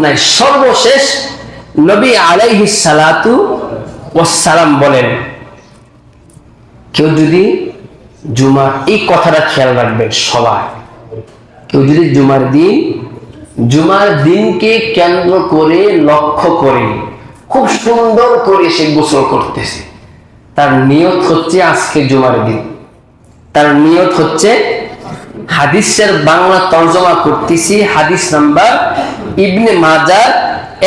নাই। সর্বশেষ নবী আলাইহিস সালাতু ওয়াস সালাম বলেন, কেউ যদি জুমার, এই কথাটা খেয়াল রাখবেন সবাই, কেউ যদি জুমার দিনকে কেন্দ্র করে লক্ষ্য করে খুব সুন্দর করে সে গোসল করতেছে, তার নিয়ত হচ্ছে আজকে জুমার দিন, তার নিয়ত হচ্ছে, হাদিসের বাংলা তর্জমা করতেছি, হাদিস নাম্বার ইবনে মাজার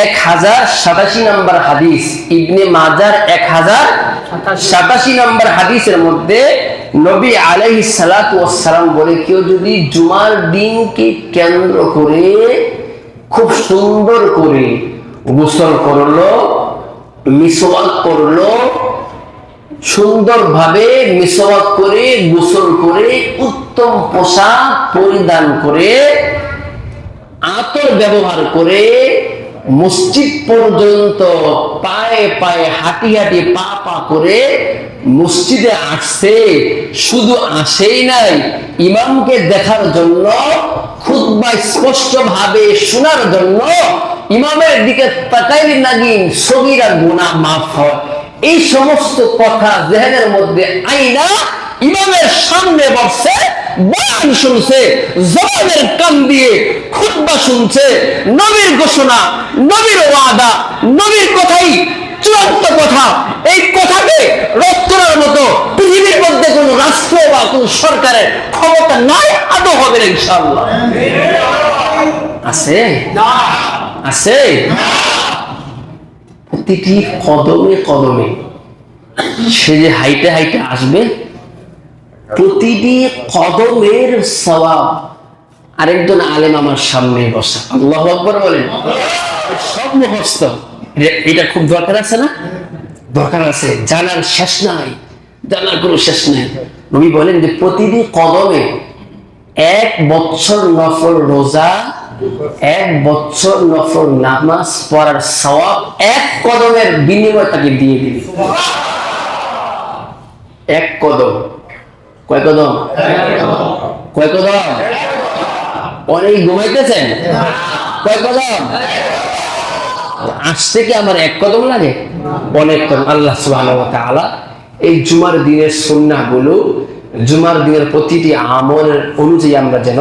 1087 নম্বর হাদিস, ইবনে মাজার 1087 নম্বর হাদিসের মধ্যে নবী আলাইহিস সালাতু ওয়াস সালাম বলে, কেউ যদি জুমার দিনকে কেন্দ্র করে খুব সুন্দর করে গোসল করলো, মিসওয়াক করলো, সুন্দরভাবে মিসওয়াক করে গোসল করে উত্তম পোশাক পরিধান করে আতর ব্যবহার করে মসজিদ পর্যন্ত পায়ে পায়ে হাঁটি হাঁটি পা পা করে মসজিদে আসছে, শুধু আসেই নাই, ইমামকে দেখার জন্য, খুতবা স্পষ্ট ভাবে শোনার জন্য, ইমামের দিকে তাকাইলে নাকি সগীরা গুনাহ মাফ হয়, এই সমস্ত কথা জেহেনের মধ্যে আইনা ইমামের সামনে বসছে, বয়ান শুনছে, জবানের কান দিয়ে খুতবা শুনছে, নবীর ঘোষণা, নবীর ওয়াদা, নবীর কথাই চূড়ান্ত কথা, এই কথাকে রদ করার মতো পৃথিবীর মধ্যে কোন রাষ্ট্র বা কোন সরকারের ক্ষমতা নাই, আদৌ হবে না ইনশাআল্লাহ। আছে না? আছে। প্রতিটি কদমে কদমে সে যে হাইটে হাইটে আসবে, প্রতিটি কদমের সওয়াব। আরেকজন আলেম আমার সামনে বসা, আল্লাহু আকবার বলেন, সব মুখস্থ, এটা খুব দরকার আছে না? দরকার আছে, জানার শেষ নাই, জানার কোনো শেষ নাই। নবী বলেন যে প্রতিটি কদমে 1 বছর নফল রোজা, 1 বছর নফল নামাজ পড়ার সওয়াব 1 কদমের বিনিময়ে তাকে দিয়ে দিবে। 1 কদম। কয় কদম? কয় কদম? অনেক ঘুমাইতেছেন? কয় কদম? আসছে কি আমার 1 কদম লাগে? অনেক কদম। আল্লাহ সুবহানাহু ওয়া তাআলা এই জুমার দিনের সুন্নাহগুলো, জুমার দিনের প্রতিটি আমলের অনুযায়ী আমরা যেন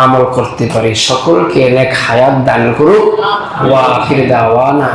আমল করতে পারি। সকলকে নেক হায়াত দান করুক। ওয়া আখির দাওয়ানা।